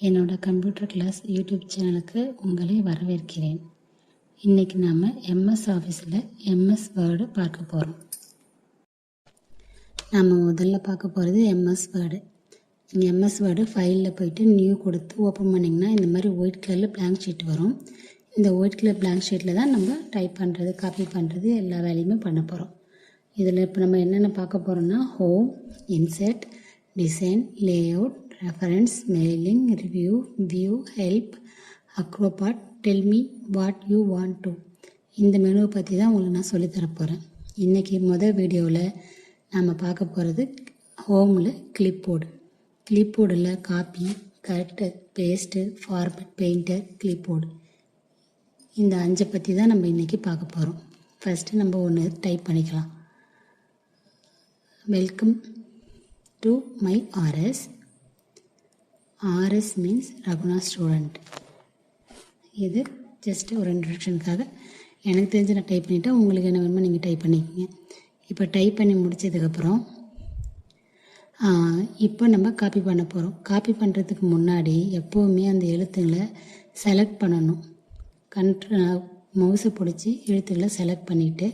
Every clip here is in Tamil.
என்னோட கம்ப்யூட்டர் கிளாஸ் யூடியூப் சேனலுக்கு உங்களை வரவேற்கிறேன். இன்றைக்கி நாம் எம்எஸ் ஆஃபீஸில் எம்எஸ் வேர்டு பார்க்க போகிறோம். நாம் முதல்ல பார்க்க போகிறது எம்எஸ் வேர்டு. நீங்கள் எம்எஸ் வேர்டு ஃபைலில் போய்ட்டு நியூ கொடுத்து ஓப்பன் பண்ணிங்கன்னா இந்த மாதிரி ஒயிட் கலரில் பிளாங்க் ஷீட் வரும். இந்த ஒயிட் கலர் பிளாங்க் ஷீட்டில் தான் நம்ம டைப் பண்ணுறது, காப்பி பண்ணுறது எல்லா வேலையுமே பண்ண போகிறோம். இதில் இப்போ நம்ம என்னென்ன பார்க்க போகிறோம்னா home, insert, design, layout, reference, mailing, review, view, help, Acrobat, tell me what you want to. இந்த மெனுவை பற்றி தான் உங்களுக்கு நான் சொல்லித்தரப்போகிறேன். இன்றைக்கி முதல் வீடியோவில் நம்ம பார்க்க போகிறது ஹோமில் கிளிப்போர்டு. கிளிப்போர்டில் காப்பி, கட்டு, பேஸ்ட்டு, ஃபார்மேட், பெயிண்டர், கிளிப்போர்டு, இந்த 5 பற்றி தான் நம்ம இன்றைக்கி பார்க்க போகிறோம். ஃபஸ்ட்டு நம்ம ஒன்று டைப் பண்ணிக்கலாம். Welcome to my RS. RS means Raguna student. இது ஜஸ்ட்டு ஒரு இன்ட்ரடக்ஷனுக்காக எனக்கு தெரிஞ்சு நான் டைப் பண்ணிவிட்டேன். உங்களுக்கு என்ன வேணுமோ நீங்கள் டைப் பண்ணிக்கோங்க. இப்போ டைப் பண்ணி முடித்ததுக்கப்புறம் இப்போ நம்ம காப்பி பண்ண போகிறோம். காப்பி பண்ணுறதுக்கு முன்னாடி எப்போவுமே அந்த எழுத்துங்களை செலக்ட் பண்ணணும். மவுஸை பிடிச்சி எழுத்துக்களை செலக்ட் பண்ணிவிட்டு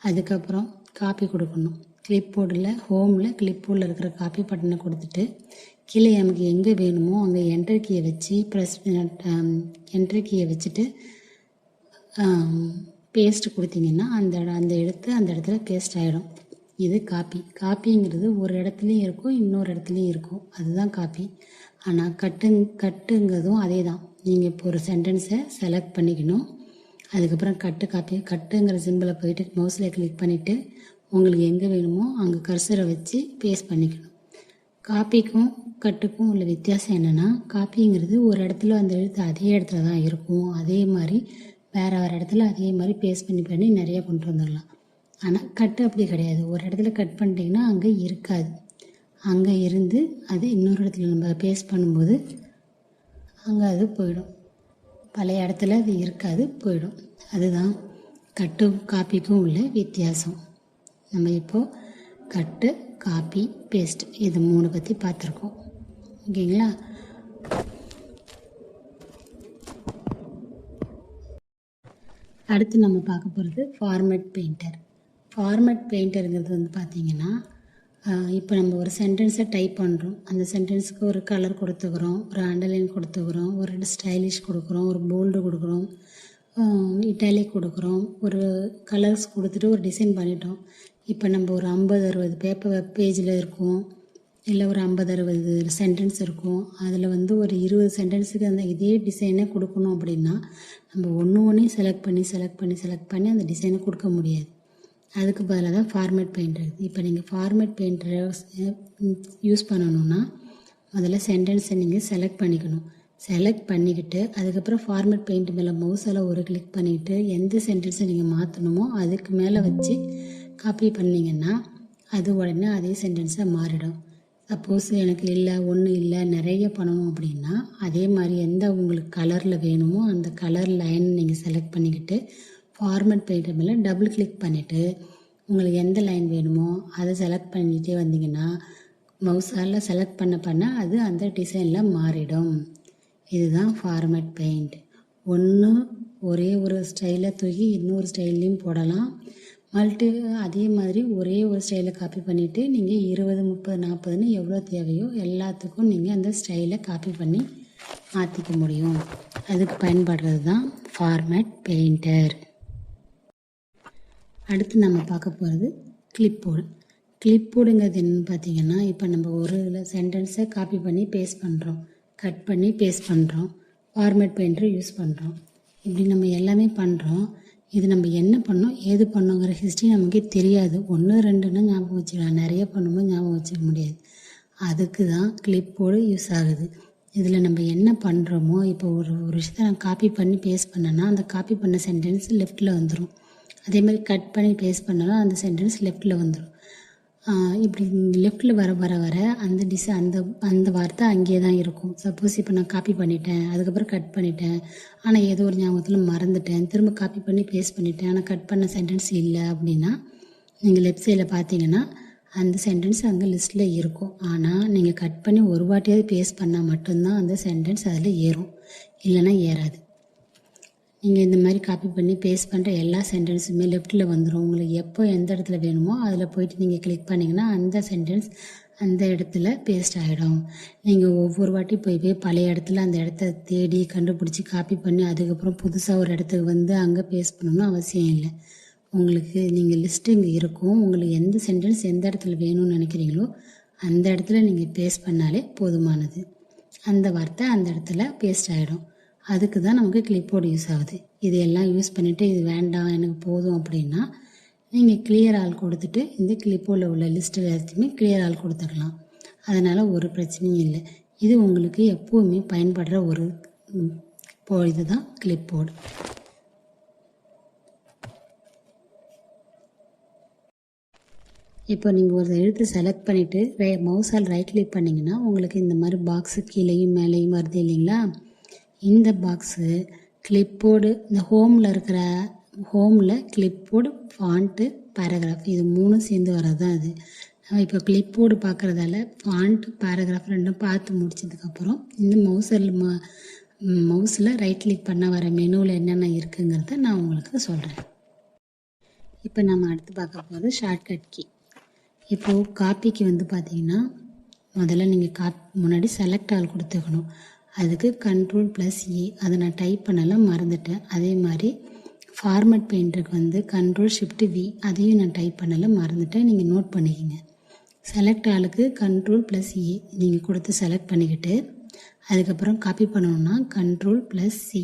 அதுக்கப்புறம் காப்பி கொடுக்கணும். கிளிப்போர்டில் ஹோமில் கிளிப்போர்டில் இருக்கிற காப்பி பட்டனை கொடுத்துட்டு கீழே நமக்கு எங்கே வேணுமோ அங்கே என்டர் கீயை வச்சு என்டர் கீயை வச்சுட்டு பேஸ்ட் கொடுத்தீங்கன்னா அந்த எழுத்து அந்த இடத்துல பேஸ்ட் ஆகிடும். இது காப்பி. காப்பிங்கிறது ஒரு இடத்துலையும் இருக்கும், இன்னொரு இடத்துலையும் இருக்கும், அதுதான் காப்பி. ஆனால் கட்டுங்கிறதும் அதே தான். நீங்கள் இப்போ ஒரு சென்டென்ஸை செலக்ட் பண்ணிக்கணும். அதுக்கப்புறம் கட்டுங்கிற சிம்பிளை போயிட்டு மவுஸில் கிளிக் பண்ணிவிட்டு உங்களுக்கு எங்கே வேணுமோ அங்கே கர்சரை வச்சு பேஸ்ட் பண்ணிக்கணும். காப்பிக்கும் கட்டுக்கும் உள்ள வித்தியாசம் என்னென்னா, காப்பிங்கிறது ஒரு இடத்துல அந்த எழுத்து அதே இடத்துல தான் இருக்கும். அதே மாதிரி வேறு இடத்துல அதே மாதிரி பேஸ்ட் பண்ணி நிறையா கொண்டு வந்துடலாம். ஆனால் கட்டு அப்படி கிடையாது. ஒரு இடத்துல கட் பண்ணிட்டிங்கன்னா அங்கே இருக்காது. அங்கே இருந்து அது இன்னொரு இடத்துல நம்ம பேஸ்ட் பண்ணும்போது அங்கே அது போயிடும். பழைய இடத்துல அது இருக்காது, போயிடும். அதுதான் கட்டும் காப்பிக்கும் உள்ள வித்தியாசம். நம்ம இப்போது கட்டு, காப்பி, பேஸ்ட் இது 3 பற்றி பார்த்துருக்கோம். ஓகேங்களா? அடுத்து நம்ம பார்க்க போகிறது ஃபார்மேட் பெயிண்டர். ஃபார்மேட் பெயிண்டருங்கிறது பார்த்திங்கன்னா, இப்போ நம்ம ஒரு சென்டென்ஸை டைப் பண்ணுறோம். அந்த சென்டென்ஸுக்கு ஒரு கலர் கொடுத்துக்கிறோம், ஒரு அண்டர்லைன் கொடுத்துக்கிறோம், ஒரு ஸ்டைலிஷ் கொடுக்குறோம், ஒரு போல்டு கொடுக்குறோம், இட்டாலிக் கொடுக்குறோம், ஒரு கலர்ஸ் கொடுத்துட்டு ஒரு டிசைன் பண்ணிட்டோம். இப்போ நம்ம ஒரு 50-60 பேஜில் இருக்கும், இல்லை ஒரு 50-60 சென்டென்ஸ் இருக்கும். அதில் ஒரு 20 சென்டென்ஸுக்கு அந்த இதே டிசைனை கொடுக்கணும் அப்படின்னா நம்ம ஒன்றையும் செலக்ட் பண்ணி அந்த டிசைனை கொடுக்க முடியாது. அதுக்கு பதிலாக தான் ஃபார்மேட் பெயிண்டர் இருக்குது. இப்போ நீங்கள் ஃபார்மேட் பெயிண்டரை யூஸ் பண்ணணுன்னா முதல்ல சென்டென்ஸை நீங்கள் செலக்ட் பண்ணிக்கணும். செலக்ட் பண்ணிக்கிட்டு அதுக்கப்புறம் ஃபார்மேட் பெயிண்ட் மேலே மவுஸால் ஒரு கிளிக் பண்ணிவிட்டு எந்த சென்டென்ஸை நீங்கள் மாற்றணுமோ அதுக்கு மேலே வச்சு காப்பி பண்ணிங்கன்னா அது உடனே அதே சென்டென்ஸாக மாறிடும். சப்போஸ் எனக்கு ஒன்றும் இல்லை நிறைய பண்ணணும் அப்படின்னா அதே மாதிரி எந்த உங்களுக்கு கலரில் வேணுமோ அந்த கலர் லைன் நீங்கள் செலக்ட் பண்ணிக்கிட்டு ஃபார்மேட் பெயிண்டர் மேலே டபுள் கிளிக் பண்ணிவிட்டு உங்களுக்கு எந்த லைன் வேணுமோ அதை செலக்ட் பண்ணிகிட்டே வந்தீங்கன்னா மவுஸால் செலக்ட் பண்ண அது அந்த டிசைனில் மாறிடும். இதுதான் ஃபார்மேட் பெயிண்ட். ஒரே ஒரு ஸ்டைலை தூக்கி இன்னொரு ஸ்டைல்லையும் போடலாம். அதே மாதிரி ஒரே ஒரு ஸ்டைலை காப்பி பண்ணிவிட்டு நீங்கள் 20, 30, 40ன்னு எவ்வளோ தேவையோ எல்லாத்துக்கும் நீங்கள் அந்த ஸ்டைலை காப்பி பண்ணி மாற்றிக்க முடியும். அதுக்கு பயன்படுறது தான் ஃபார்மேட் பெயிண்டர். அடுத்து நம்ம பார்க்க போகிறது கிளிப்போர்டு. கிளிப்போர்டுங்கிறது என்னென்னு பார்த்தீங்கன்னா, இப்போ நம்ம ஒரு சென்டென்ஸை காப்பி பண்ணி பேஸ்ட் பண்ணுறோம், கட் பண்ணி பேஸ்ட் பண்ணுறோம், ஃபார்மேட் பெயிண்டர் யூஸ் பண்ணுறோம். இப்படி நம்ம எல்லாமே பண்ணுறோம். இது நம்ம என்ன பண்ணோம் ஏது பண்ணோங்கிற ஹிஸ்ட்ரி நமக்கே தெரியாது. 1, 2ன்னு ஞாபகம் வச்சுக்கலாம், நிறைய பண்ணும்போது ஞாபகம் வச்சுக்க முடியாது. அதுக்கு தான் கிளிப்போர்டு யூஸ் ஆகுது. இதில் நம்ம என்ன பண்ணுறோமோ, இப்போ ஒரு விஷயத்தை நான் காப்பி பண்ணி பேஸ்ட் பண்ணேன்னா அந்த காப்பி பண்ண சென்டென்ஸ் லெஃப்ட்டில் வந்துடும். அதே மாதிரி கட் பண்ணி பேஸ்ட் பண்ணாலும் அந்த சென்டென்ஸ் லெஃப்ட்டில் வந்துடும். இப்படி லெஃப்ட்டில் வர அந்த வார்த்தை அங்கேயே தான் இருக்கும். சப்போஸ் இப்போ நான் காப்பி பண்ணிட்டேன், அதுக்கப்புறம் கட் பண்ணிட்டேன், ஆனால் ஏதோ ஒரு ஞாபகத்தில் மறந்துட்டேன், திரும்ப காப்பி பண்ணி பேஸ்ட் பண்ணிட்டேன், ஆனால் கட் பண்ண சென்டென்ஸ் இல்லை அப்படின்னா நீங்கள் லெஃப்ட் சைடில் பார்த்தீங்கன்னா அந்த சென்டென்ஸ் அங்கே லிஸ்ட்டில் இருக்கும். ஆனால் நீங்கள் கட் பண்ணி ஒரு வாட்டியாவது பேஸ்ட் பண்ணால் மட்டும்தான் அந்த சென்டென்ஸ் அதில் ஏறும், இல்லைன்னா ஏறாது. நீங்கள் இந்த மாதிரி காப்பி பண்ணி பேஸ்ட் பண்ணுற எல்லா சென்டென்ஸுமே லெஃப்ட்டில் வந்துடும். உங்களுக்கு எப்போ எந்த இடத்துல வேணுமோ அதில் போய்ட்டு நீங்கள் கிளிக் பண்ணிங்கன்னா அந்த சென்டென்ஸ் அந்த இடத்துல பேஸ்ட் ஆகிடும். நீங்கள் ஒவ்வொரு வாட்டி போய் பழைய இடத்துல அந்த இடத்த தேடி கண்டுபிடிச்சி காப்பி பண்ணி அதுக்கப்புறம் புதுசாக ஒரு இடத்துக்கு வந்து அங்கே பேஸ்ட் பண்ணணும்னு அவசியம் இல்லை. உங்களுக்கு நீங்கள் லிஸ்ட்டு இங்கே இருக்கும். உங்களுக்கு எந்த சென்டென்ஸ் எந்த இடத்துல வேணும்னு நினைக்கிறீங்களோ அந்த இடத்துல நீங்கள் பேஸ்ட் பண்ணாலே போதுமானது. அந்த வார்த்தை அந்த இடத்துல பேஸ்ட் ஆகிடும். அதுக்கு தான் நமக்கு கிளிப்போர்டு யூஸ் ஆகுது. இது எல்லாம் யூஸ் பண்ணிவிட்டு இது வேண்டாம் எனக்கு போதும் அப்படின்னா நீங்கள் கிளியர் ஆல் கொடுத்துட்டு இந்த கிளிப்போர்டில் உள்ள லிஸ்ட்டு எல்லாத்தையுமே கிளியர் ஆல் கொடுத்துக்கலாம். அதனால் ஒரு பிரச்சனையும் இல்லை. இது உங்களுக்கு எப்போவுமே பயன்படுற ஒரு இதுதான் கிளிப்போர்டு. இப்போ நீங்கள் ஒரு எழுத்து செலக்ட் பண்ணிவிட்டு மவுஸால் ரைட் கிளிக் பண்ணிங்கன்னா உங்களுக்கு இந்த மாதிரி பாக்ஸு கீழேயும் மேலேயும் வருது இல்லைங்களா. இந்த பாக்ஸு கிளிப்போர்டு, இந்த ஹோமில் கிளிப்போர்டு, ஃபாண்ட்டு, பேராகிராஃப் இது 3 சேர்ந்து வர்றது தான் அது. நம்ம இப்போ கிளிப்போர்டு பார்க்குறதால ஃபாண்ட்டு, பேராகிராஃப் ரெண்டும் பார்த்து முடிச்சதுக்கப்புறம் இந்த மவுஸில் ரைட் கிளிக் பண்ண வர மெனுவில் என்னென்ன இருக்குங்கிறத நான் உங்களுக்கு சொல்கிறேன். இப்போ நம்ம அடுத்து பார்க்க போகிறது ஷார்ட்கட் கீ. இப்போது காப்பிக்கு வந்து பார்த்திங்கன்னா முதல்ல நீங்கள் முன்னாடி செலக்ட் ஆல் கொடுத்துக்கணும். அதுக்கு Ctrl+A, அதை நான் டைப் பண்ணலாம் மறந்துட்டேன். அதே மாதிரி ஃபார்மேட் பெயிண்டருக்கு வந்து Ctrl+Shift+V, அதையும் நான் டைப் பண்ணலாம் மறந்துட்டேன். நீங்கள் நோட் பண்ணிக்கோங்க. செலக்ட் ஆளுக்கு Ctrl+A நீங்கள் கொடுத்து செலக்ட் பண்ணிக்கிட்டு அதுக்கப்புறம் காப்பி பண்ணணுன்னா Ctrl+C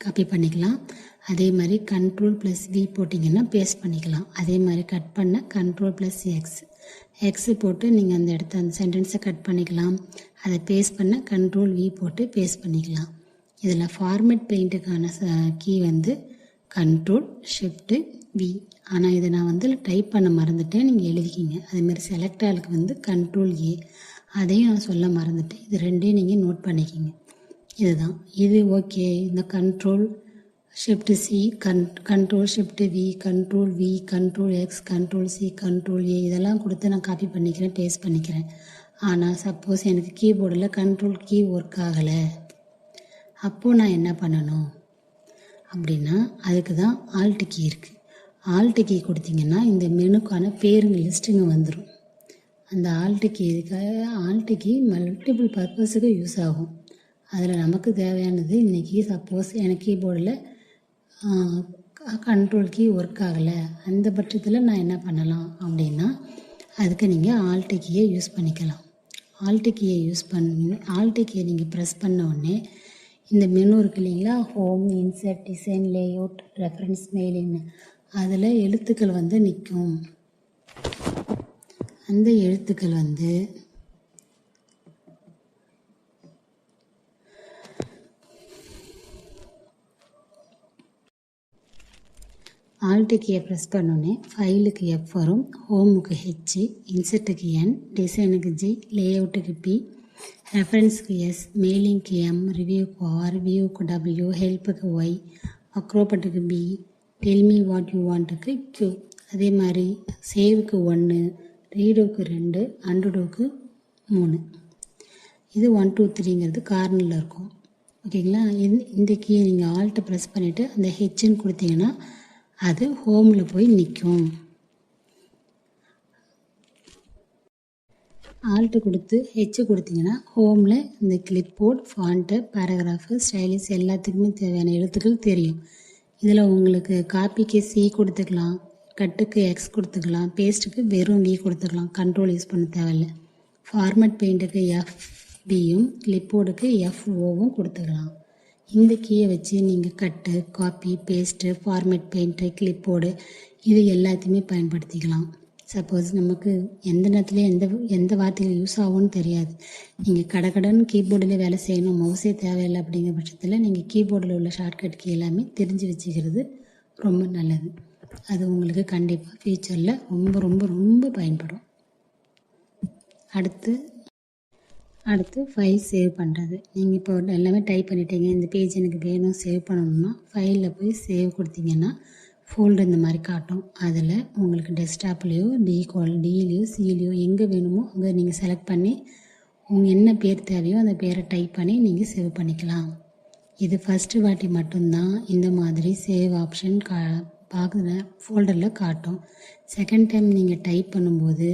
காப்பி பண்ணிக்கலாம். அதே மாதிரி Ctrl+V போட்டிங்கன்னா பேஸ்ட் பண்ணிக்கலாம். அதே மாதிரி கட் பண்ண Ctrl+X போட்டு நீங்கள் அந்த அந்த சென்டென்ஸை கட் பண்ணிக்கலாம். அதை பேஸ்ட் பண்ண Ctrl+V போட்டு பேஸ்ட் பண்ணிக்கலாம். இதில் ஃபார்மேட் பெயிண்ட்டுக்கான கீ வந்து Ctrl+Shift+V. ஆனால் இதை நான் வந்து டைப் பண்ண மறந்துட்டேன், நீங்கள் எழுதிக்கிங்க. அதேமாதிரி செலக்ட் ஆளுக்கு வந்து Ctrl+A, அதையும் நான் சொல்ல மறந்துட்டேன். இது ரெண்டையும் நீங்கள் நோட் பண்ணிக்கிங்க. இதுதான் இது ஓகே. இந்த Ctrl+C, Ctrl+Shift+V, Ctrl+V, Ctrl+X, Ctrl+C, Ctrl+A இதெல்லாம் கொடுத்து நான் காப்பி பண்ணிக்கிறேன், பேஸ்ட் பண்ணிக்கிறேன். ஆனால் சப்போஸ் எனக்கு கீபோர்டில் கண்ட்ரோல் கீ ஒர்க் ஆகலை, அப்போது நான் என்ன பண்ணணும் அப்படின்னா அதுக்கு தான் ஆல்ட் கீ இருக்குது. ஆல்ட் கீ கொடுத்தீங்கன்னா இந்த மெனுக்கான பேருங்க லிஸ்ட்டுங்க வந்துடும். அந்த ஆல்ட் கீ மல்டிபிள் பர்பஸுக்கு யூஸ் ஆகும். அதில் நமக்கு தேவையானது இன்றைக்கி சப்போஸ் எனக்கு கீபோர்டில் கண்ட்ரோல் கீ ஒர்க் ஆகலை, அந்த பட்சத்தில் நான் என்ன பண்ணலாம் அப்படின்னா அதுக்கு நீங்கள் ஆல்ட் கீயை யூஸ் பண்ணிக்கலாம். ஆல்ட் கீயை நீங்கள் ப்ரெஸ் பண்ண உடனே இந்த மெனு இருக்கு இல்லைங்களா, home, insert, design, layout, reference, மெயிலிங்னு, அதில் எழுத்துக்கள் வந்து நிற்கும். அந்த எழுத்துக்கள் வந்து ஆல்ட் கீயை ப்ரெஸ் பண்ணோன்னே ஃபைலுக்கு F வரும், ஹோமுக்கு H, இன்சர்ட்டுக்கு N, டிசைனுக்கு G, லேஅவுட்டுக்கு P, ரெஃபரன்ஸுக்கு S, மெயிலிங்க்கு M, ரிவ்யூக்கு R, வியூக்கு W, ஹெல்ப்புக்கு Y, அக்ரோபட்டுக்கு B, டெல்மி வாட் யூ வாண்ட்டுக்கு Q. அதே மாதிரி சேவுக்கு 1, ரீடோக்கு 2, அண்டோக்கு 3. இது 1 2 3ங்கிறது கார்னரில் இருக்கும். ஓகேங்களா. இந்த கீயை நீங்கள் ஆல்ட்டை ப்ரெஸ் பண்ணிவிட்டு அந்த ஹெச்ன்னு கொடுத்தீங்கன்னா அது ஹோமில் போய் நிற்கும். ஆல்ட்டு கொடுத்து ஹெச் கொடுத்தீங்கன்னா ஹோமில் இந்த கிளிப்போர்ட், ஃபாண்ட்டு, பேராகிராஃபு, ஸ்டைலிஷ் எல்லாத்துக்குமே தேவையான எழுத்துக்கள் தெரியும். இதில் உங்களுக்கு காப்பிக்கு C கொடுத்துக்கலாம், கட்டுக்கு X கொடுத்துக்கலாம், பேஸ்ட்டுக்கு வெறும் V கொடுத்துக்கலாம், கண்ட்ரோல் யூஸ் பண்ண தேவையில்லை. ஃபார்மேட் பெயிண்ட்டுக்கு FBயும் கிளிப்போர்டுக்கு FOவும் கொடுத்துக்கலாம். இந்த கீயை வச்சு நீங்கள் cut, copy, paste, format paint, clipboard இது எல்லாத்தையுமே பயன்படுத்திக்கலாம். சப்போஸ் நமக்கு எந்த நேரத்துலையும் எந்த வார்த்தைகள் யூஸ் ஆகும்னு தெரியாது, நீங்கள் கடகடன்னு கீபோர்டில் வேலை செய்யணும், மவுஸே தேவையில்லை அப்படிங்கிற பட்சத்தில் நீங்கள் கீபோர்டில் உள்ள ஷார்ட்கட் கீ எல்லாமே தெரிஞ்சு வச்சுக்கிறது ரொம்ப நல்லது. அது உங்களுக்கு கண்டிப்பாக ஃப்யூச்சரில் ரொம்ப ரொம்ப ரொம்ப பயன்படும். அடுத்து ஃபைல் சேவ் பண்ணுறது. நீங்கள் இப்போ எல்லாமே டைப் பண்ணிட்டீங்க, இந்த பேஜ் எனக்கு வேணும் சேவ் பண்ணணும்னா ஃபைலில் போய் சேவ் கொடுத்தீங்கன்னா ஃபோல்டர் இந்த மாதிரி காட்டும். அதில் உங்களுக்கு டெஸ்க்டாப்லேயோ டிலையோ சிலையோ எங்கே வேணுமோ அங்கே நீங்கள் செலக்ட் பண்ணி உங்கள் என்ன பேர் தேவையோ அந்த பேரை டைப் பண்ணி நீங்கள் சேவ் பண்ணிக்கலாம். இது ஃபஸ்ட்டு வாட்டி மட்டும்தான் இந்த மாதிரி சேவ் ஆப்ஷன் பார்க்குற ஃபோல்டரில் காட்டும். செகண்ட் டைம் நீங்கள் டைப் பண்ணும்போது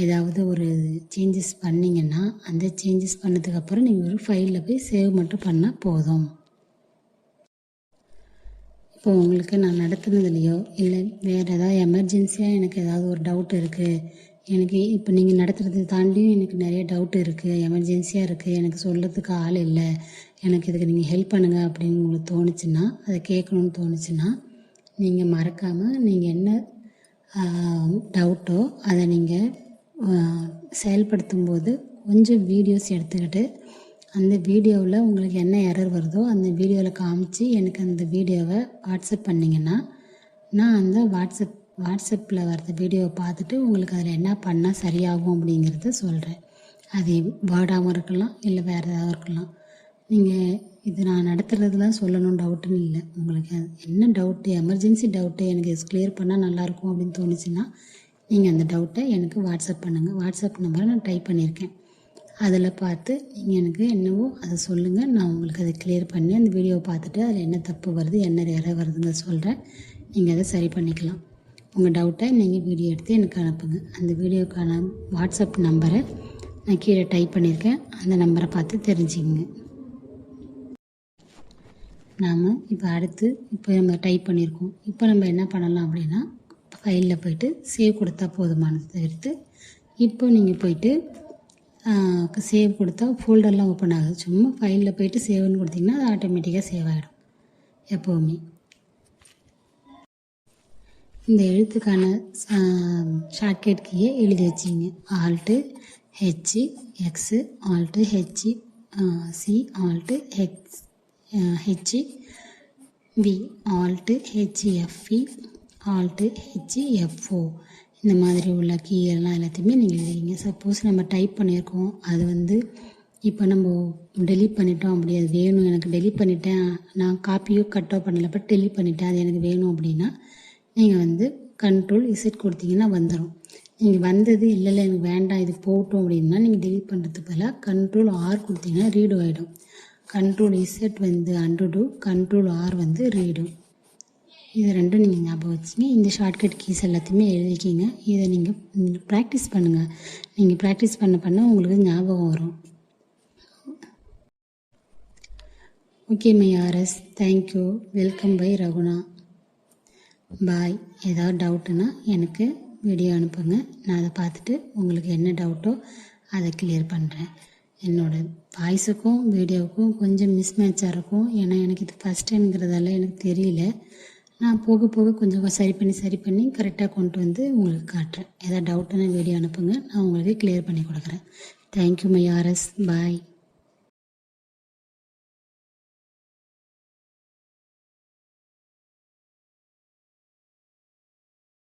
ஏதாவது ஒரு சேஞ்சஸ் பண்ணிங்கன்னா அந்த சேஞ்சஸ் பண்ணதுக்கப்புறம் நீங்கள் ஒரு ஃபைலில் போய் சேவ் மட்டும் பண்ணால் போதும். இப்போ உங்களுக்கு நான் நடத்துனதுலையோ இல்லை வேறு ஏதாவது எமர்ஜென்சியாக எனக்கு ஏதாவது ஒரு டவுட் இருக்குது, எனக்கு இப்போ நீங்கள் நடத்துகிறத தாண்டியும் எனக்கு நிறைய டவுட் இருக்குது, எமர்ஜென்சியாக இருக்குது, எனக்கு சொல்கிறதுக்கு ஆள் இல்லை, எனக்கு இதுக்கு நீங்கள் ஹெல்ப் பண்ணுங்கள் அப்படின்னு உங்களுக்கு தோணுச்சுன்னா, அதை கேட்கணுன்னு தோணுச்சுன்னா நீங்கள் மறக்காமல் நீங்கள் என்ன டவுட்டோ அதை நீங்கள் செயல்படுத்தும் போது கொஞ்சம் வீடியோஸ் எடுத்துக்கிட்டு அந்த வீடியோவில் உங்களுக்கு என்ன எரர் வருதோ அந்த வீடியோவில் காமிச்சு எனக்கு அந்த வீடியோவை வாட்ஸ்அப் பண்ணிங்கன்னா நான் அந்த வாட்ஸ்அப்பில் வர்ற வீடியோவை பார்த்துட்டு உங்களுக்கு அதில் என்ன பண்ணால் சரியாகும் அப்படிங்கிறத சொல்கிறேன். அது வேர்டாகவும் இருக்கலாம் இல்லை வேறு ஏதாவது இருக்கலாம். நீங்கள் இது நான் நடத்துகிறதுலாம் சொல்லணும் டவுட்டுன்னு இல்லை. உங்களுக்கு என்ன டவுட்டு, எமர்ஜென்சி டவுட்டு எனக்கு கிளியர் பண்ணால் நல்லாயிருக்கும் அப்படின்னு தோணுச்சுன்னா நீங்கள் அந்த டவுட்டை எனக்கு வாட்ஸ்அப் பண்ணுங்கள். வாட்ஸ்அப் நம்பரை நான் டைப் பண்ணியிருக்கேன். அதில் பார்த்து நீங்கள் எனக்கு என்னவோ அதை சொல்லுங்கள். நான் உங்களுக்கு அதை கிளியர் பண்ணி அந்த வீடியோவை பார்த்துட்டு அதில் என்ன தப்பு வருது என்ன எரர் வருதுங்க சொல்கிறேன். நீங்கள் அதை சரி பண்ணிக்கலாம். உங்கள் டவுட்டை நீங்கள் வீடியோ எடுத்து எனக்கு அனுப்புங்க. அந்த வீடியோக்கான வாட்ஸ்அப் நம்பரை நான் கீழே டைப் பண்ணியிருக்கேன். அந்த நம்பரை பார்த்து தெரிஞ்சுக்கங்க. நாம் இப்போ நம்ம டைப் பண்ணியிருக்கோம். இப்போ நம்ம என்ன பண்ணலாம் அப்படின்னா ஃபைலில் போய்ட்டு சேவ் கொடுத்தா போதுமானது தவிர்த்து இப்போ நீங்கள் போய்ட்டு சேவ் கொடுத்தா ஃபோல்டர்லாம் ஓப்பன் ஆகுது. சும்மா ஃபைலில் போய்ட்டு சேவ்னு கொடுத்திங்கன்னா அது ஆட்டோமேட்டிக்காக சேவ் ஆகிடும். எப்போவுமே இந்த எழுத்துக்கான ஷார்ட்கட் கீயை எழுதி வச்சிங்க. Alt H X alt H C alt H V alt HFE alt HFO இந்த மாதிரி உள்ள கீயெல்லாம் எல்லாத்தையுமே நீங்கள் எழுதிங்க. சப்போஸ் நம்ம டைப் பண்ணியிருக்கோம், அது இப்போ நம்ம டெலீட் பண்ணிட்டோம், அப்படி அது வேணும் எனக்கு டெலீட் பண்ணிட்டேன், நான் காப்பியோ கட்டோ பண்ணலை பட் டெலீட் பண்ணிட்டேன், அது எனக்கு வேணும் அப்படின்னா நீங்கள் கண்ட்ரோல் இசட் கொடுத்தீங்கன்னா வந்துடும். நீங்கள் வந்தது இல்லை எனக்கு வேண்டாம் இது போட்டோம் அப்படின்னா நீங்கள் டெலீட் பண்ணுறதுக்கு பதிலாக கண்ட்ரோல் ஆர் கொடுத்தீங்கன்னா ரீடு ஆகிடும். Control Z undo, control R ரீடும். இது ரெண்டும் நீங்கள் ஞாபகம் வச்சுங்க. இந்த ஷார்ட்கட் கீஸ் எல்லாத்தையுமே எழுதிக்கிங்க. இதை நீங்கள் ப்ராக்டிஸ் பண்ணுங்கள். நீங்கள் ப்ராக்டிஸ் பண்ண உங்களுக்கு ஞாபகம் வரும். Okay my RS, thank you, welcome by Raguna, bye. ஏதாவது டவுட்டுன்னா எனக்கு வீடியோ அனுப்புங்க. நான் அதை பார்த்துட்டு உங்களுக்கு என்ன டவுட்டோ அதை கிளியர் பண்ணுறேன். என்னோடய வாய்ஸுக்கும் வீடியோவுக்கும் கொஞ்சம் மிஸ்மேட்சாக இருக்கும். ஏன்னா எனக்கு இது ஃபஸ்ட் டைம்ங்கிறதால எனக்கு தெரியல. நான் போக போக கொஞ்சம் சரி பண்ணி கரெக்டாக கொண்டு உங்களுக்கு காட்டுறேன். ஏதாவது டவுட்டுன்னா வீடியோ அனுப்புங்க, நான் உங்களுக்கு கிளியர் பண்ணி கொடுக்குறேன். Thank you my RS, bye.